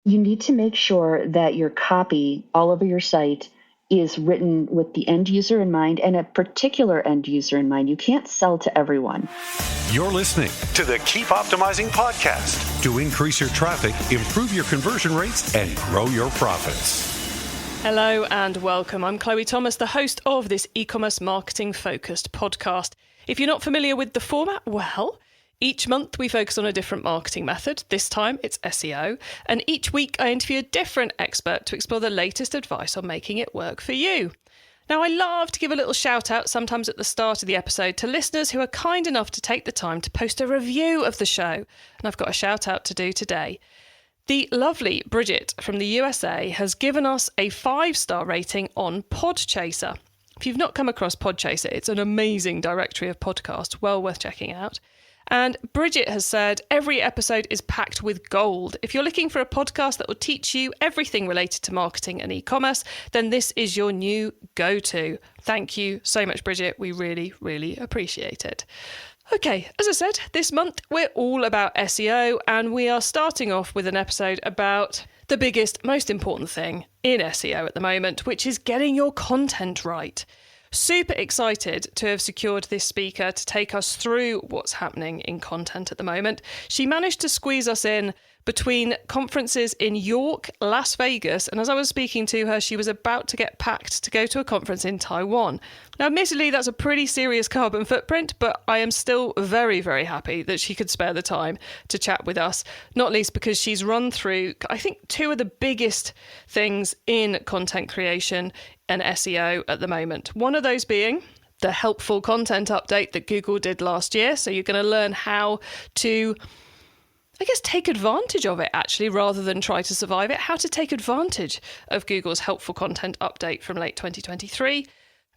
You need to make sure that your copy all over your site is written with the end user in mind and a particular end user in mind. You can't sell to everyone. You're listening to the Keep Optimizing podcast to increase your traffic, improve your conversion rates, and grow your profits. Hello and welcome. I'm Chloe Thomas, the host of this e-commerce marketing focused podcast. If you're not familiar with the format, well, each month we focus on a different marketing method. This time it's SEO. And each week I interview a different expert to explore the latest advice on making it work for you. Now, I love to give a little shout out sometimes at the start of the episode to listeners who are kind enough to take the time to post a review of the show. And I've got a shout out to do today. The lovely Bridget from the USA has given us a 5-star rating on Podchaser. If you've not come across Podchaser, it's an amazing directory of podcasts, well worth checking out. And Bridget has said, every episode is packed with gold. If you're looking for a podcast that will teach you everything related to marketing and e-commerce, then this is your new go-to. Thank you so much, Bridget. We really, really appreciate it. Okay, as I said, this month we're all about SEO, and we are starting off with an episode about the biggest, most important thing in SEO at the moment, which is getting your content right. Super excited to have secured this speaker to take us through what's happening in content at the moment. She managed to squeeze us in between conferences in York, Las Vegas, and as I was speaking to her, she was about to get packed to go to a conference in Taiwan. Now, admittedly, that's a pretty serious carbon footprint, but I am still very, very happy that she could spare the time to chat with us, not least because she's run through, I think, two of the biggest things in content creation and SEO at the moment. One of those being the helpful content update that Google did last year. So you're going to learn how to, take advantage of it actually, rather than try to survive it, how to take advantage of Google's helpful content update from late 2023.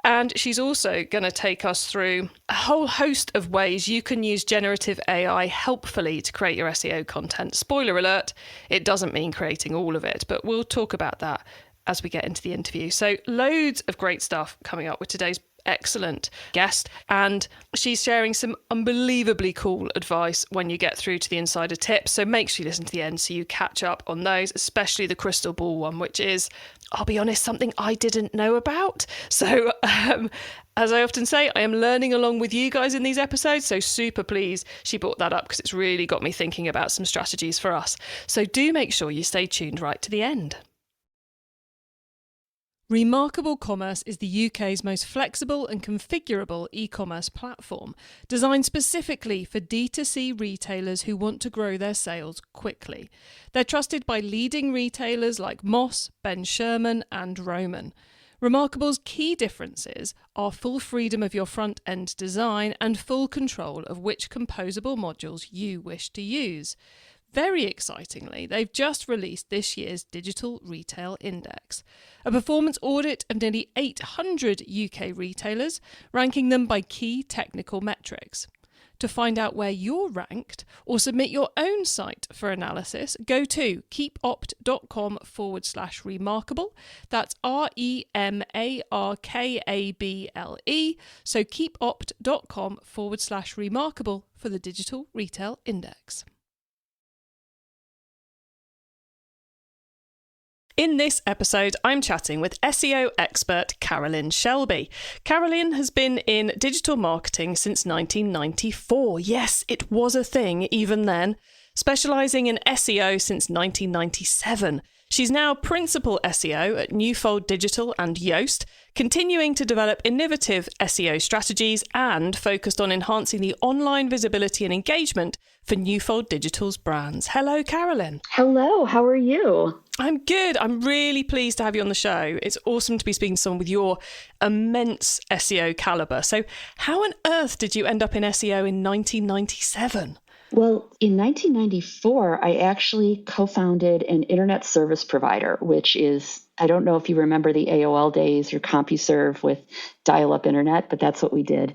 And she's also going to take us through a whole host of ways you can use generative AI helpfully to create your SEO content. Spoiler alert, it doesn't mean creating all of it, but we'll talk about that as we get into the interview. So loads of great stuff coming up with today's excellent guest, and she's sharing some unbelievably cool advice when you get through to the insider tips. So make sure you listen to the end so you catch up on those, especially the crystal ball one, which is, I'll be honest, something I didn't know about. So as I often say, I am learning along with you guys in these episodes, so super pleased she brought that up because it's really got me thinking about some strategies for us. So do make sure you stay tuned right to the end. Remarkable Commerce is the UK's most flexible and configurable e-commerce platform, designed specifically for D2C retailers who want to grow their sales quickly. They're trusted by leading retailers like Moss, Ben Sherman, and Roman. Remarkable's key differences are full freedom of your front-end design and full control of which composable modules you wish to use. Very excitingly, they've just released this year's Digital Retail Index, a performance audit of nearly 800 UK retailers, ranking them by key technical metrics. To find out where you're ranked or submit your own site for analysis, go to keepopt.com/remarkable. That's REMARKABLE. So keepopt.com/remarkable for the Digital Retail Index. In this episode, I'm chatting with SEO expert Carolyn Shelby. Carolyn has been in digital marketing since 1994. Yes, it was a thing even then. Specialising in SEO since 1997. She's now Principal SEO at Newfold Digital and Yoast, continuing to develop innovative SEO strategies and focused on enhancing the online visibility and engagement for Newfold Digital's brands. Hello, Carolyn. Hello, how are you? I'm good. I'm really pleased to have you on the show. It's awesome to be speaking to someone with your immense SEO caliber. So how on earth did you end up in SEO in 1997? Well, in 1994, I actually co-founded an internet service provider, which is, I don't know if you remember the AOL days or CompuServe with dial-up internet, but that's what we did.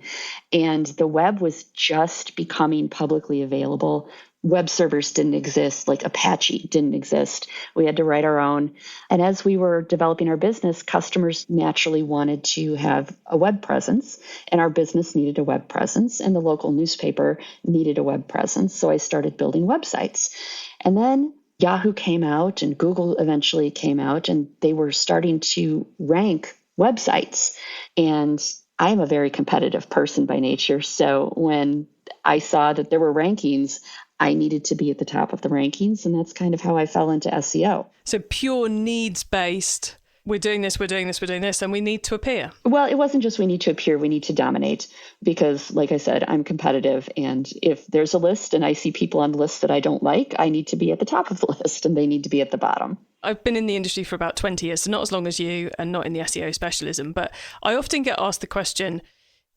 And the web was just becoming publicly available. Web servers didn't exist, like Apache didn't exist. We had to write our own. And as we were developing our business, customers naturally wanted to have a web presence, and our business needed a web presence, and the local newspaper needed a web presence. So I started building websites. And then Yahoo came out and Google eventually came out, and they were starting to rank websites. And I'm a very competitive person by nature. So when I saw that there were rankings, I needed to be at the top of the rankings. And that's kind of how I fell into SEO. So pure needs-based, we're doing this, and we need to appear. Well, it wasn't just we need to appear, we need to dominate. Because like I said, I'm competitive. And if there's a list and I see people on the list that I don't like, I need to be at the top of the list and they need to be at the bottom. I've been in the industry for about 20 years, so not as long as you and not in the SEO specialism, but I often get asked the question,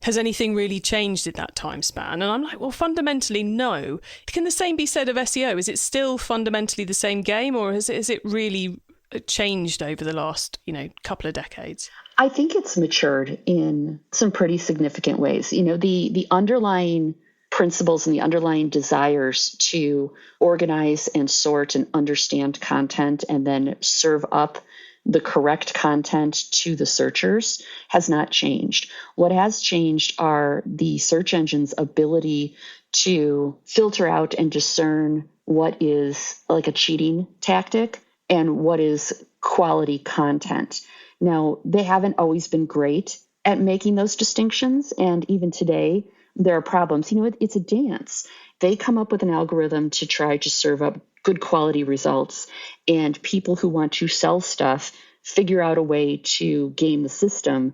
has anything really changed in that time span? And I'm like, well, fundamentally, no. Can the same be said of SEO? Is it still fundamentally the same game, or has it really changed over the last, couple of decades? I think it's matured in some pretty significant ways. The underlying principles and the underlying desires to organize and sort and understand content and then serve up the correct content to the searchers has not changed. What has changed are the search engine's ability to filter out and discern what is like a cheating tactic and what is quality content. Now, they haven't always been great at making those distinctions. And even today, there are problems. It's a dance. They come up with an algorithm to try to serve up good quality results. And people who want to sell stuff figure out a way to game the system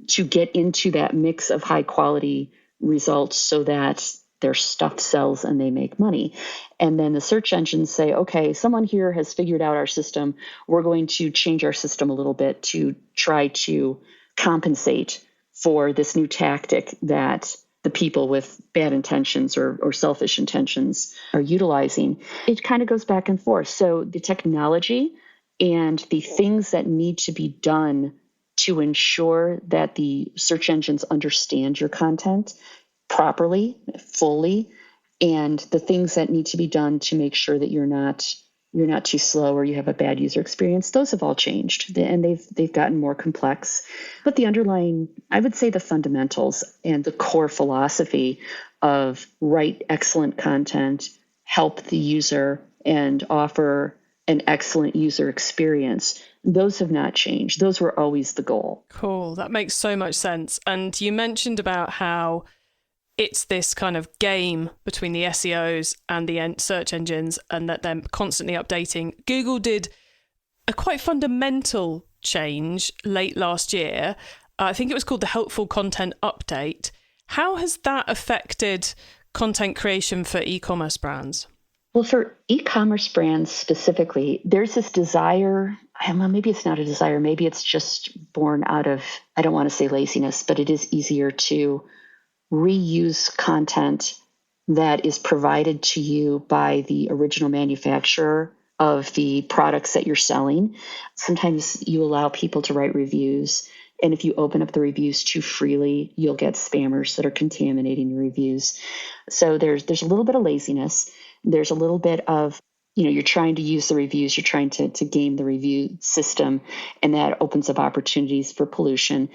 to get into that mix of high quality results so that their stuff sells and they make money. And then the search engines say, okay, someone here has figured out our system. We're going to change our system a little bit to try to compensate for this new tactic that the people with bad intentions or selfish intentions are utilizing. It kind of goes back and forth. So the technology and the things that need to be done to ensure that the search engines understand your content properly, fully, and the things that need to be done to make sure that you're not too slow or you have a bad user experience, those have all changed and they've gotten more complex. But the underlying, I would say the fundamentals and the core philosophy of write excellent content, help the user, and offer an excellent user experience, those have not changed. Those were always the goal. Cool. That makes so much sense. And you mentioned about how it's this kind of game between the SEOs and the search engines and that they're constantly updating. Google did a quite fundamental change late last year. I think it was called the Helpful Content Update. How has that affected content creation for e-commerce brands? Well, for e-commerce brands specifically, there's this desire, well, maybe it's not a desire, maybe it's just born out of, I don't want to say laziness, but it is easier to reuse content that is provided to you by the original manufacturer of the products that you're selling. Sometimes you allow people to write reviews, and if you open up the reviews too freely, you'll get spammers that are contaminating your reviews. So there's a little bit of laziness. There's a little bit of, you're trying to use the reviews, you're trying to game the review system, and that opens up opportunities for pollution.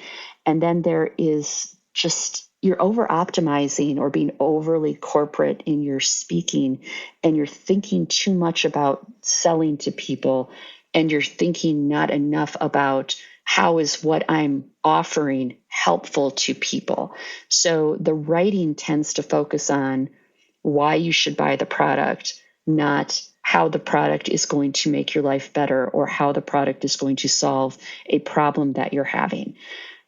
And then there is just, you're over optimizing or being overly corporate in your speaking, and you're thinking too much about selling to people, and you're thinking not enough about how is what I'm offering helpful to people. So the writing tends to focus on why you should buy the product, not how the product is going to make your life better or how the product is going to solve a problem that you're having.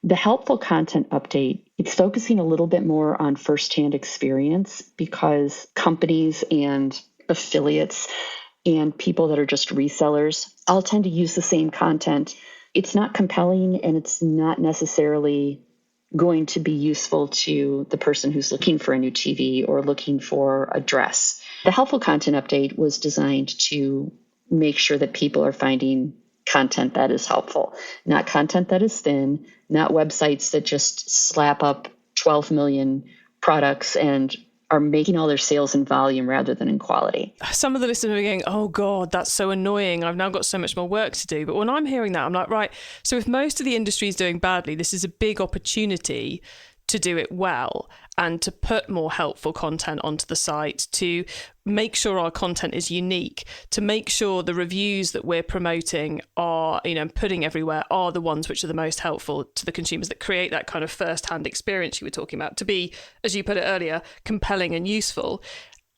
The Helpful Content Update, it's focusing a little bit more on firsthand experience because companies and affiliates and people that are just resellers all tend to use the same content. It's not compelling and it's not necessarily going to be useful to the person who's looking for a new TV or looking for a dress. The Helpful Content Update was designed to make sure that people are finding content that is helpful, not content that is thin, not websites that just slap up 12 million products and are making all their sales in volume rather than in quality. Some of the listeners are going, oh God, that's so annoying. I've now got so much more work to do. But when I'm hearing that, I'm like, right, so if most of the industry is doing badly, this is a big opportunity to do it well. and to put more helpful content onto the site, to make sure our content is unique, to make sure the reviews that we're promoting are, putting everywhere are the ones which are the most helpful to the consumers, that create that kind of first-hand experience you were talking about, to be, as you put it earlier, compelling and useful.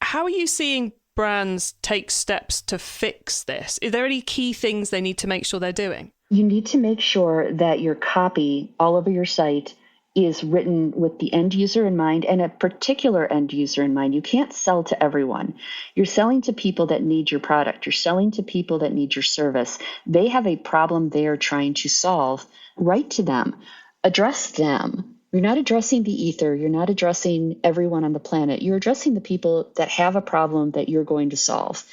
How are you seeing brands take steps to fix this? Are there any key things they need to make sure they're doing? You need to make sure that your copy all over your site is written with the end user in mind, and a particular end user in mind. You can't sell to everyone. You're selling to people that need your product. You're selling to people that need your service. They have a problem they're trying to solve. Write to them. Address them. You're not addressing the ether. You're not addressing everyone on the planet. You're addressing the people that have a problem that you're going to solve.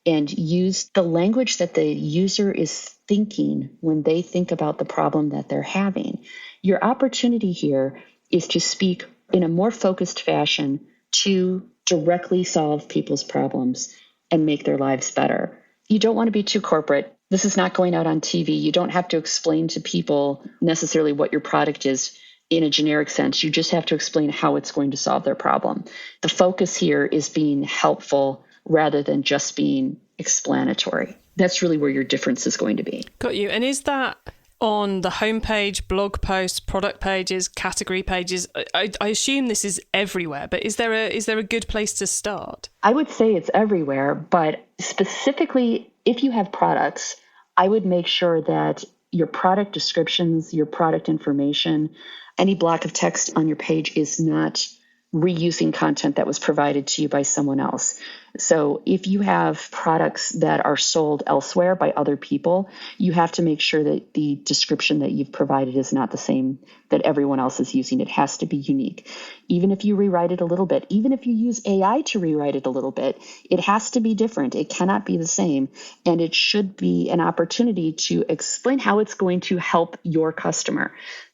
And use the language that the user is thinking when they think about the problem that they're having. Your opportunity here is to speak in a more focused fashion to directly solve people's problems and make their lives better. You don't want to be too corporate. This is not going out on TV. You don't have to explain to people necessarily what your product is in a generic sense. You just have to explain how it's going to solve their problem. The focus here is being helpful rather than just being explanatory. That's really where your difference is going to be. Got you. And is that on the homepage, blog posts, product pages, category pages? I assume this is everywhere, but is there a good place to start? I would say it's everywhere, but specifically if you have products, I would make sure that your product descriptions, your product information, any block of text on your page is not reusing content that was provided to you by someone else. So if you have products that are sold elsewhere by other people, you have to make sure that the description that you've provided is not the same that everyone else is using. It has to be unique. Even if you rewrite it a little bit, even if you use AI to rewrite it a little bit, it has to be different. It cannot be the same. And it should be an opportunity to explain how it's going to help your customer.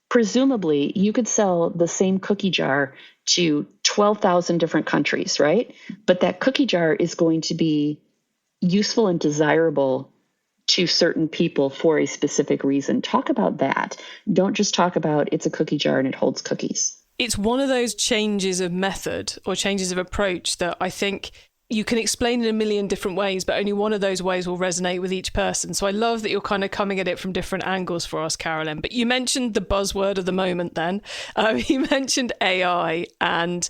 Presumably, you could sell the same cookie jar to 12,000 different countries, right? But that cookie jar is going to be useful and desirable to certain people for a specific reason. Talk about that. Don't just talk about it's a cookie jar and it holds cookies. It's one of those changes of method or changes of approach that I think you can explain in a million different ways, but only one of those ways will resonate with each person. So I love that you're kind of coming at it from different angles for us, Carolyn. But you mentioned the buzzword of the moment then. You mentioned AI. And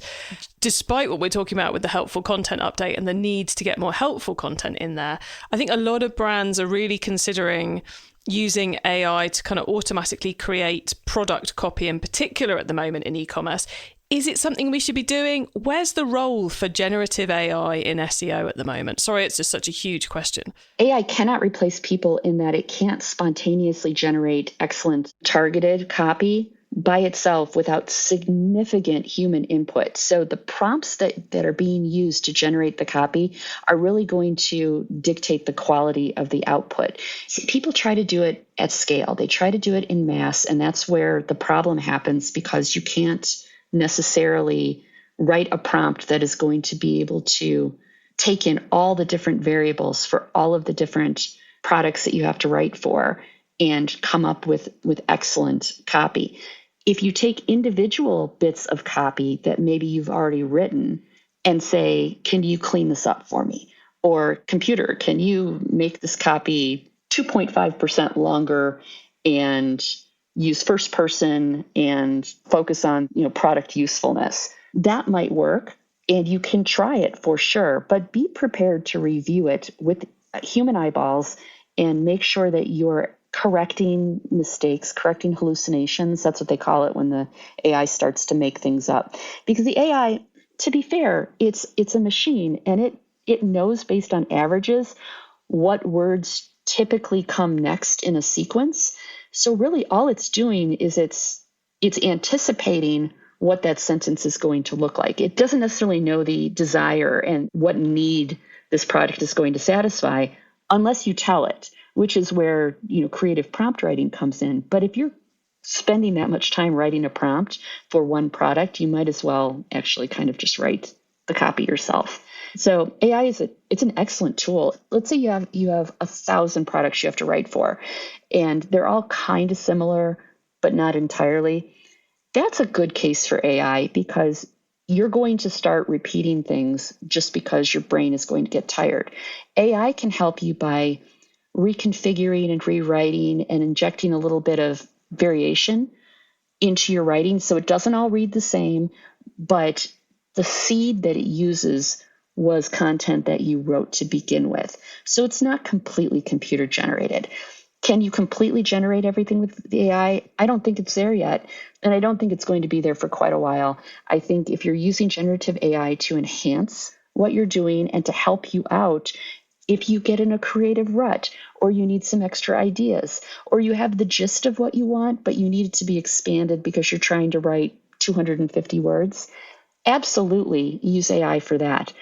despite what we're talking about with the helpful content update and the need to get more helpful content in there, I think a lot of brands are really considering using AI to kind of automatically create product copy in particular at the moment in e-commerce. Is it something we should be doing? Where's the role for generative AI in SEO at the moment? Sorry, it's just such a huge question. AI cannot replace people in that it can't spontaneously generate excellent targeted copy by itself without significant human input. So the prompts that are being used to generate the copy are really going to dictate the quality of the output. See, people try to do it at scale. They try to do it in mass, and that's where the problem happens because you can't necessarily write a prompt that is going to be able to take in all the different variables for all of the different products that you have to write for and come up with excellent copy. If you take individual bits of copy that maybe you've already written and say, can you clean this up for me? Or computer, can you make this copy 2.5% longer and use first person and focus on, product usefulness. That might work, and you can try it for sure, but be prepared to review it with human eyeballs and make sure that you're correcting mistakes, correcting hallucinations. That's what they call it when the AI starts to make things up. Because the AI, to be fair, it's a machine, and it knows based on averages what words typically come next in a sequence. So really all it's doing is it's anticipating what that sentence is going to look like. It doesn't necessarily know the desire and what need this product is going to satisfy unless you tell it, which is where, creative prompt writing comes in. But if you're spending that much time writing a prompt for one product, you might as well actually kind of just write the copy yourself. So AI it's an excellent tool. Let's say you have 1,000 products you have to write for, and they're all kind of similar, but not entirely. That's a good case for AI because you're going to start repeating things just because your brain is going to get tired. AI can help you by reconfiguring and rewriting and injecting a little bit of variation into your writing so it doesn't all read the same, but the seed that it uses was content that you wrote to begin with. So it's not completely computer generated. Can you completely generate everything with the AI? I don't think it's there yet, and I don't think it's going to be there for quite a while. I think if you're using generative AI to enhance what you're doing and to help you out, if you get in a creative rut or you need some extra ideas or you have the gist of what you want, but you need it to be expanded because you're trying to write 250 words, absolutely use AI for that.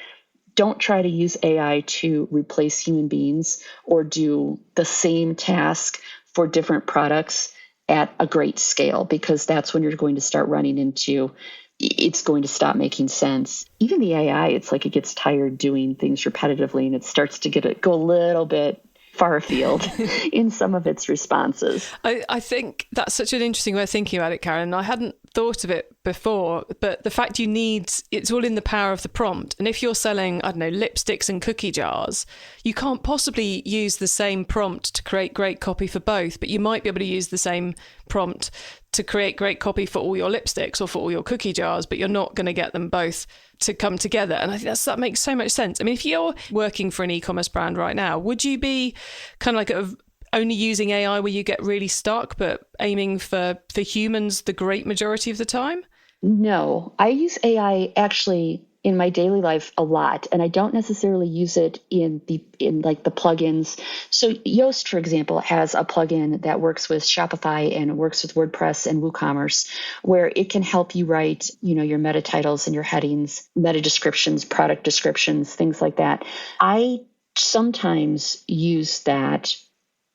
Don't try to use AI to replace human beings or do the same task for different products at a great scale, because that's when you're going to start running into it's going to stop making sense. Even the AI, it's like it gets tired doing things repetitively and it starts to go a little bit far afield in some of its responses. I think that's such an interesting way of thinking about it, Carolyn. I hadn't thought of it before, but the fact it's all in the power of the prompt. And if you're selling, I don't know, lipsticks and cookie jars, you can't possibly use the same prompt to create great copy for both, but you might be able to use the same prompt to create great copy for all your lipsticks or for all your cookie jars, but you're not going to get them both to come together. And I think that makes so much sense. I mean, if you're working for an e-commerce brand right now, would you be kind of like only using AI where you get really stuck, but aiming for humans the great majority of the time? No, I use AI actually in my daily life a lot, and I don't necessarily use it in the plugins. So Yoast, for example, has a plugin that works with Shopify and it works with WordPress and WooCommerce, where it can help you write, your meta titles and your headings, meta descriptions, product descriptions, things like that. I sometimes use that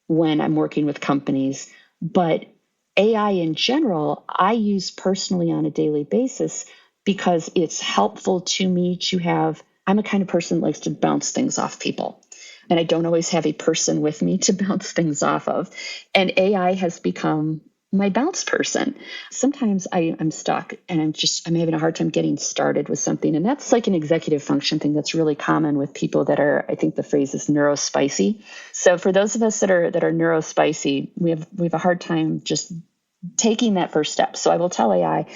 when I'm working with companies, but AI in general, I use personally on a daily basis because it's helpful to me to have, I'm a kind of person that likes to bounce things off people. And I don't always have a person with me to bounce things off of. And AI has become my bounce person. Sometimes I'm stuck and I'm having a hard time getting started with something. And that's like an executive function thing that's really common with people that are, I think the phrase is neurospicy. So for those of us that are neurospicy, we have a hard time just taking that first step. So I will tell AI,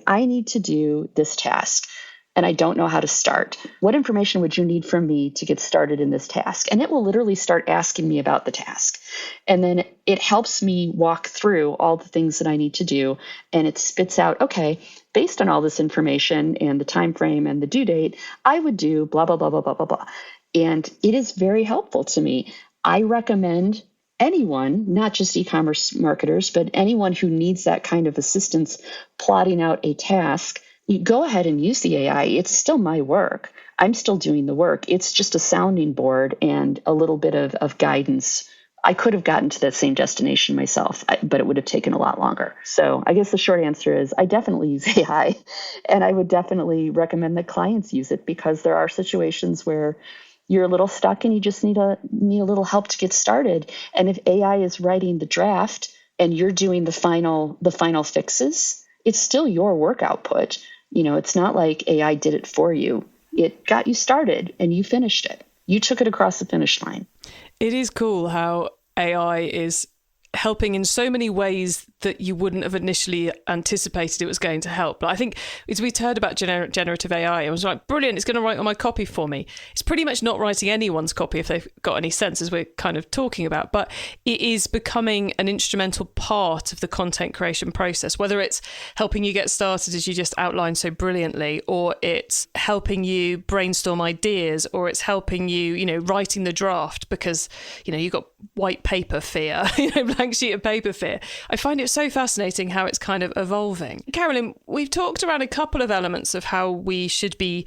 I need to do this task and I don't know how to start. What information would you need from me to get started in this task? And it will literally start asking me about the task. And then it helps me walk through all the things that I need to do. And it spits out, okay, based on all this information and the time frame and the due date, I would do blah, blah, blah, blah, blah, blah, blah. And it is very helpful to me. I recommend anyone, not just e-commerce marketers, but anyone who needs that kind of assistance plotting out a task, you go ahead and use the AI. It's still my work. I'm still doing the work. It's just a sounding board and a little bit of guidance. I could have gotten to that same destination myself, but it would have taken a lot longer. So I guess the short answer is I definitely use AI, and I would definitely recommend that clients use it because there are situations where you're a little stuck and you just need a little help to get started. And if AI is writing the draft and you're doing the final fixes, it's still your work output. It's not like AI did it for you. It got you started and you finished it. You took it across the finish line. It is cool how AI is helping in so many ways that you wouldn't have initially anticipated it was going to help. But I think as we'd heard about generative AI, it was like, brilliant, it's going to write all my copy for me. It's pretty much not writing anyone's copy if they've got any sense, as we're kind of talking about, but it is becoming an instrumental part of the content creation process, whether it's helping you get started, as you just outlined so brilliantly, or it's helping you brainstorm ideas, or it's helping you, writing the draft because, you've got white paper fear, blank sheet of paper fear. I find it so fascinating how it's kind of evolving. Carolyn, we've talked around a couple of elements of how we should be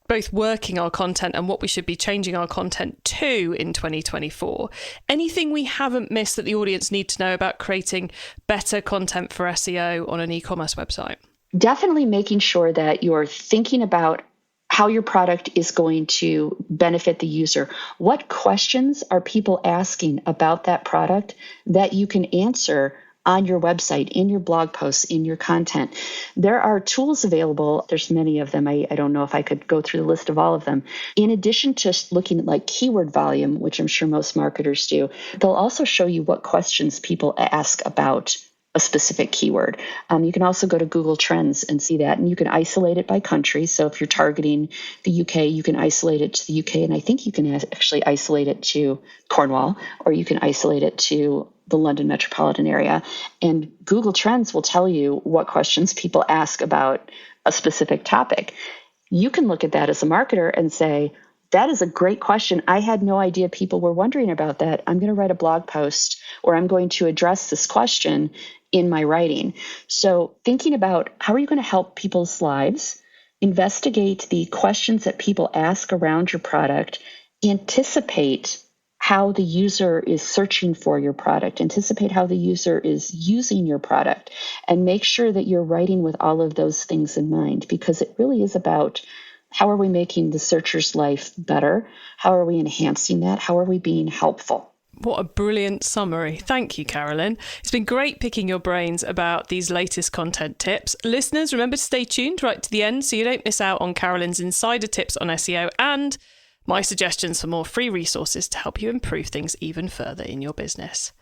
both working our content and what we should be changing our content to in 2024. Anything we haven't missed that the audience need to know about creating better content for SEO on an e-commerce website? Definitely making sure that you're thinking about how your product is going to benefit the user. What questions are people asking about that product that you can answer on your website, in your blog posts, in your content. There are tools available. There's many of them. I don't know if I could go through the list of all of them. In addition to looking at like keyword volume, which I'm sure most marketers do, they'll also show you what questions people ask about a specific keyword. You can also go to Google Trends and see that, and you can isolate it by country. So if you're targeting the UK, you can isolate it to the UK, and I think you can actually isolate it to Cornwall, or you can isolate it to the London metropolitan area. And Google Trends will tell you what questions people ask about a specific topic. You can look at that as a marketer and say, that is a great question. I had no idea people were wondering about that. I'm going to write a blog post, or I'm going to address this question in my writing. So thinking about how are you going to help people's lives, investigate the questions that people ask around your product, anticipate how the user is searching for your product, anticipate how the user is using your product, and make sure that you're writing with all of those things in mind, because it really is about how are we making the searcher's life better? How are we enhancing that? How are we being helpful? What a brilliant summary. Thank you, Carolyn. It's been great picking your brains about these latest content tips. Listeners, remember to stay tuned right to the end so you don't miss out on Carolyn's insider tips on SEO and my suggestions for more free resources to help you improve things even further in your business.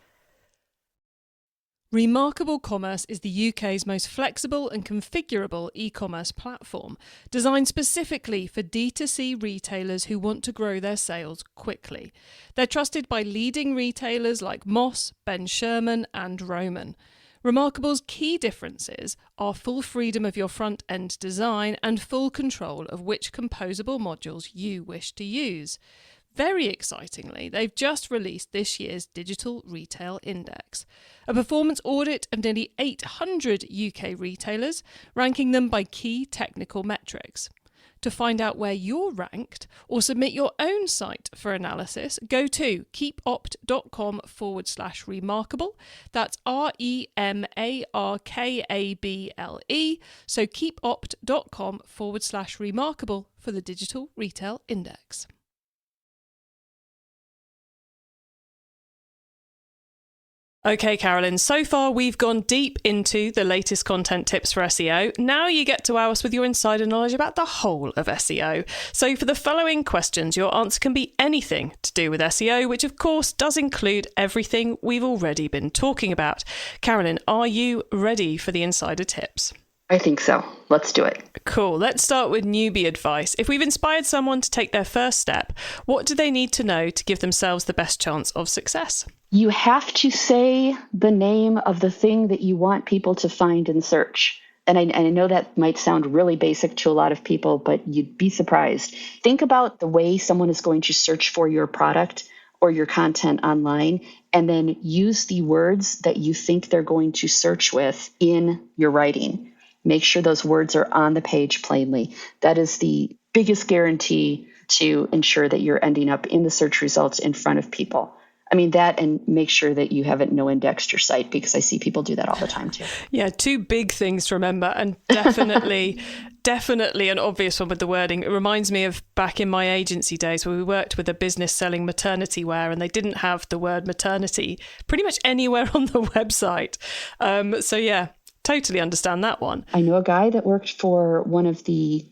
Remarkable Commerce is the UK's most flexible and configurable e-commerce platform, designed specifically for D2C retailers who want to grow their sales quickly. They're trusted by leading retailers like Moss, Ben Sherman, and Roman. Remarkable's key differences are full freedom of your front-end design and full control of which composable modules you wish to use. Very excitingly, they've just released this year's Digital Retail Index, a performance audit of nearly 800 UK retailers, ranking them by key technical metrics. To find out where you're ranked or submit your own site for analysis, go to keepopt.com/remarkable. That's REMARKABLE. So keepopt.com/remarkable for the Digital Retail Index. Okay, Carolyn, so far we've gone deep into the latest content tips for SEO. Now you get to wow us with your insider knowledge about the whole of SEO. So for the following questions, your answer can be anything to do with SEO, which of course does include everything we've already been talking about. Carolyn, are you ready for the insider tips? I think so. Let's do it. Cool. Let's start with newbie advice. If we've inspired someone to take their first step, what do they need to know to give themselves the best chance of success? You have to say the name of the thing that you want people to find and search. And I know that might sound really basic to a lot of people, but you'd be surprised. Think about the way someone is going to search for your product or your content online, and then use the words that you think they're going to search with in your writing. Make sure those words are on the page plainly. That is the biggest guarantee to ensure that you're ending up in the search results in front of people. I mean, that, and make sure that you haven't no-indexed your site, because I see people do that all the time too. Yeah, two big things to remember, and definitely an obvious one with the wording. It reminds me of back in my agency days where we worked with a business selling maternity wear, and they didn't have the word maternity pretty much anywhere on the website. So yeah, totally understand that one. I know a guy that worked for one of the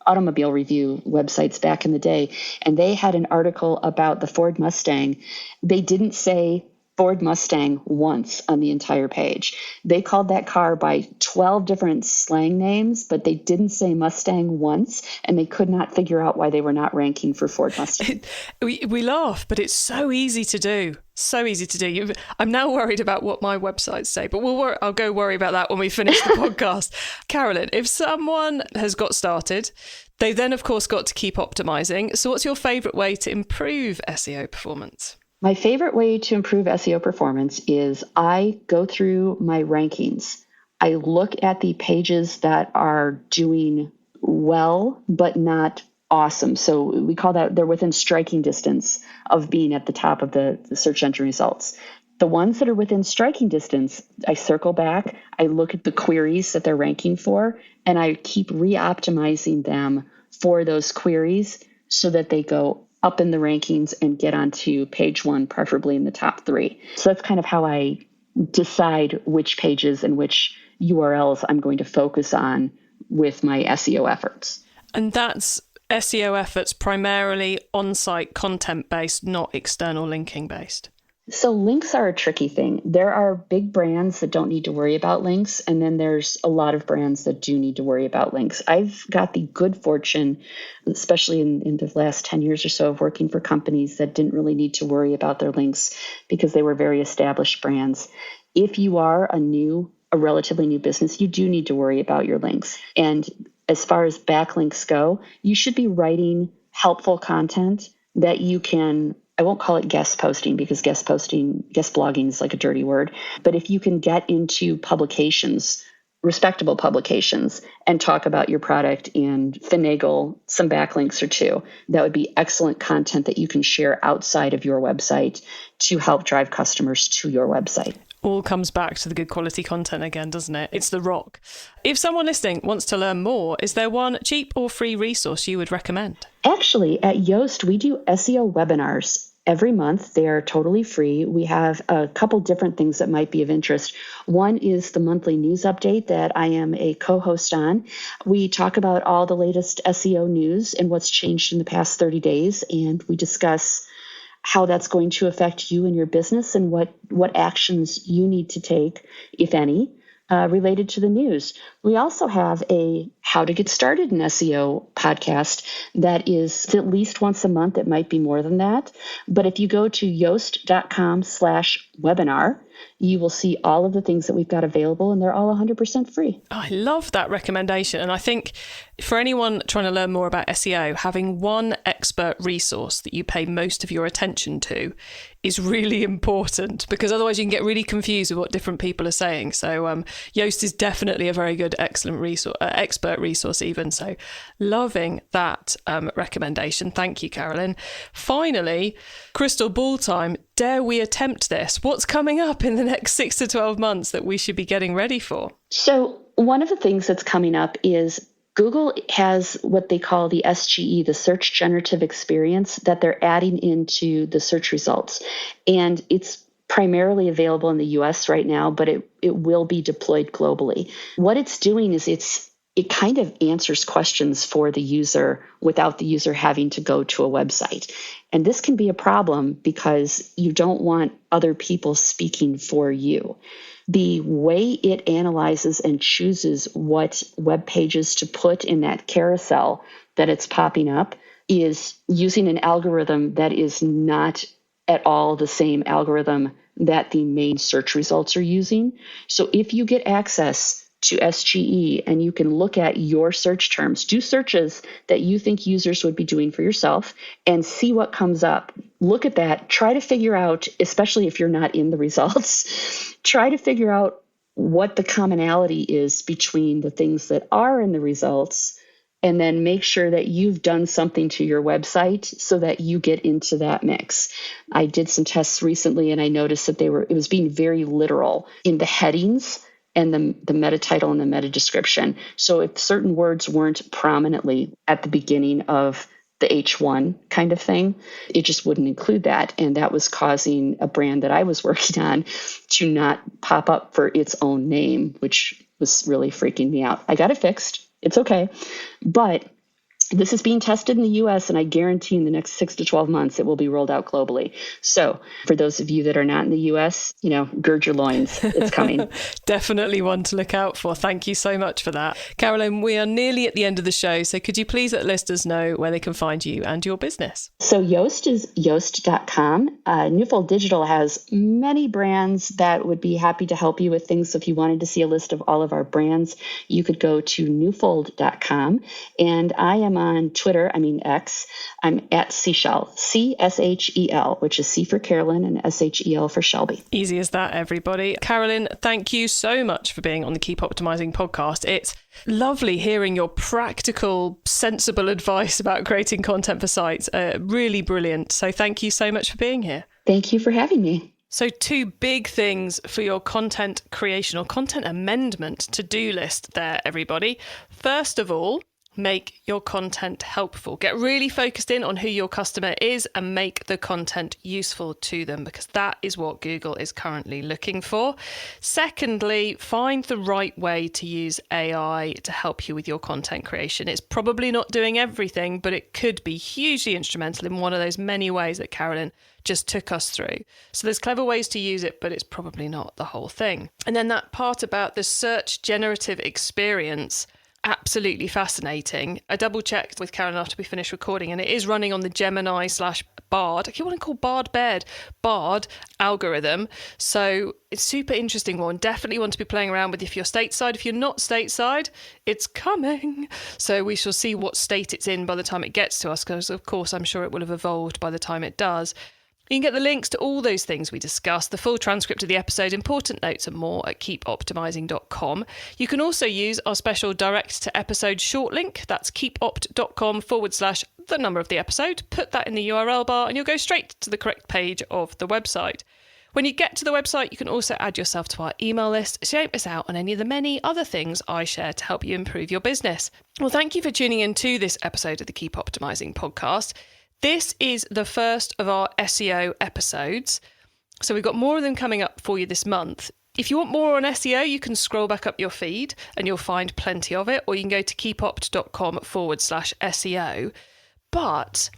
automobile review websites back in the day, and they had an article about the Ford Mustang. They didn't say Ford Mustang once on the entire page. They called that car by 12 different slang names, but they didn't say Mustang once, and they could not figure out why they were not ranking for Ford Mustang. We laugh, but it's so easy to do. So easy to do. I'm now worried about what my websites say, but I'll go worry about that when we finish the podcast. Carolyn, if someone has got started, they then, of course, got to keep optimizing. So what's your favorite way to improve SEO performance? My favorite way to improve SEO performance is I go through my rankings. I look at the pages that are doing well, but not awesome. So we call that they're within striking distance of being at the top of the search engine results. The ones that are within striking distance, I circle back, I look at the queries that they're ranking for, and I keep re-optimizing them for those queries so that they go up in the rankings and get onto page one, preferably in the top 3. So that's kind of how I decide which pages and which URLs I'm going to focus on with my SEO efforts. And that's SEO efforts primarily on-site content-based, not external linking based. So links are a tricky thing. There are big brands that don't need to worry about links, and then there's a lot of brands that do need to worry about links. I've got the good fortune, especially in the last 10 years or so, of working for companies that didn't really need to worry about their links because they were very established brands. If you are a relatively new business, you do need to worry about your links. And as far as backlinks go, you should be writing helpful content that you can, I won't call it guest posting because guest blogging is like a dirty word. But if you can get into publications, respectable publications, and talk about your product and finagle some backlinks or two, that would be excellent content that you can share outside of your website to help drive customers to your website. All comes back to the good quality content again, doesn't it? It's the rock. If someone listening wants to learn more, is there one cheap or free resource you would recommend? Actually, at Yoast, we do SEO webinars every month. They are totally free. We have a couple different things that might be of interest. One is the monthly news update that I am a co-host on. We talk about all the latest SEO news and what's changed in the past 30 days, and we discuss how that's going to affect you and your business and what actions you need to take, if any, related to the news. We also have a How to Get Started in SEO podcast that is at least once a month. It might be more than that. But if you go to yoast.com/webinar, you will see all of the things that we've got available, and they're all 100% free. I love that recommendation. And I think for anyone trying to learn more about SEO, having one expert resource that you pay most of your attention to is really important, because otherwise you can get really confused with what different people are saying. So Yoast is definitely a very good, excellent resource, expert resource even. So loving that recommendation. Thank you, Carolyn. Finally, crystal ball time. Dare we attempt this? What's coming up in the next 6 to 12 months that we should be getting ready for? So one of the things that's coming up is Google has what they call the SGE, the Search Generative Experience, that they're adding into the search results. And it's primarily available in the US right now, but it will be deployed globally. What it's doing is it kind of answers questions for the user without the user having to go to a website. And this can be a problem because you don't want other people speaking for you. The way it analyzes and chooses what web pages to put in that carousel that it's popping up is using an algorithm that is not at all the same algorithm that the main search results are using. So if you get access to SGE and you can look at your search terms, do searches that you think users would be doing for yourself and see what comes up. Look at that, try to figure out, especially if you're not in the results, try to figure out what the commonality is between the things that are in the results, and then make sure that you've done something to your website so that you get into that mix. I did some tests recently and I noticed that it was being very literal in the headings and the meta title and the meta description. So if certain words weren't prominently at the beginning of the H1 kind of thing, it just wouldn't include that. And that was causing a brand that I was working on to not pop up for its own name, which was really freaking me out. I got it fixed. It's okay. But this is being tested in the US, and I guarantee in the next 6 to 12 months, it will be rolled out globally. So for those of you that are not in the US, gird your loins. It's coming. Definitely one to look out for. Thank you so much for that. Carolyn, we are nearly at the end of the show. So could you please let listeners know where they can find you and your business? So Yoast is yoast.com. Newfold Digital has many brands that would be happy to help you with things. So if you wanted to see a list of all of our brands, you could go to newfold.com. And I am on Twitter, X. I'm at Seshel, C-S-H-E-L, which is C for Carolyn and S-H-E-L for Shelby. Easy as that, everybody. Carolyn, thank you so much for being on the Keep Optimizing podcast. It's lovely hearing your practical, sensible advice about creating content for sites. Really brilliant. So thank you so much for being here. Thank you for having me. So 2 big things for your content creation or content amendment to-do list there, everybody. First of all, Make your content helpful. Get really focused in on who your customer is and make the content useful to them, because that is what Google is currently looking for. Secondly, find the right way to use AI to help you with your content creation. It's probably not doing everything, but it could be hugely instrumental in one of those many ways that Carolyn just took us through. So there's clever ways to use it, but it's probably not the whole thing. And then that part about the search generative experience, absolutely fascinating. I double checked with Carolyn after we finished recording, and it is running on the Gemini/Bard. I keep wanting to call Bard algorithm. So it's super interesting one. Definitely want to be playing around with if you're stateside. If you're not stateside, it's coming. So we shall see what state it's in by the time it gets to us, because of course I'm sure it will have evolved by the time it does. You can get the links to all those things we discussed, the full transcript of the episode, important notes and more at keepoptimizing.com. You can also use our special direct to episode short link. That's keepopt.com/the number of the episode. Put that in the URL bar and you'll go straight to the correct page of the website. When you get to the website, you can also add yourself to our email list so you don't miss out on any of the many other things I share to help you improve your business. Well, thank you for tuning in to this episode of the Keep Optimizing podcast. This is the first of our SEO episodes, so we've got more of them coming up for you this month. If you want more on SEO, you can scroll back up your feed and you'll find plenty of it, or you can go to keepopt.com/SEO. But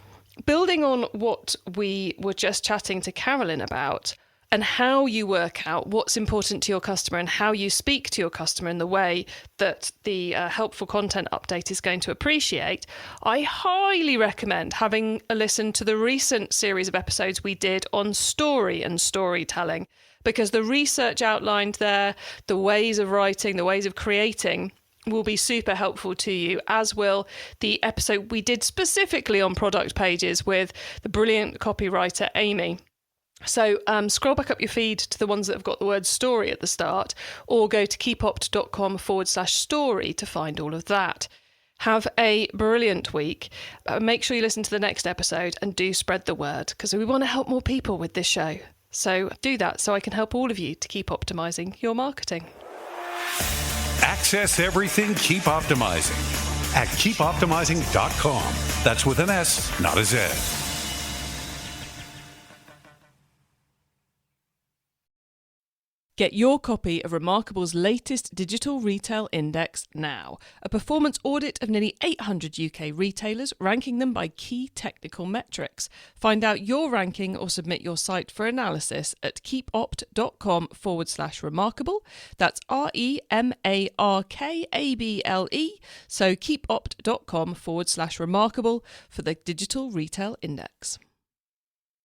building on what we were just chatting to Carolyn about, and how you work out what's important to your customer and how you speak to your customer in the way that the helpful content update is going to appreciate, I highly recommend having a listen to the recent series of episodes we did on story and storytelling, because the research outlined there, the ways of writing, the ways of creating, will be super helpful to you, as will the episode we did specifically on product pages with the brilliant copywriter Amy. So scroll back up your feed to the ones that have got the word story at the start, or go to keepopt.com/story to find all of that. Have a brilliant week. Make sure you listen to the next episode and do spread the word, because we want to help more people with this show. So do that so I can help all of you to keep optimizing your marketing. Access everything Keep Optimizing at keepoptimizing.com. That's with an S, not a Z. Get your copy of Remarkable's latest digital retail index now, a performance audit of nearly 800 UK retailers, ranking them by key technical metrics. Find out your ranking or submit your site for analysis at keepopt.com/remarkable. That's REMARKABLE. So keepopt.com/remarkable for the digital retail index.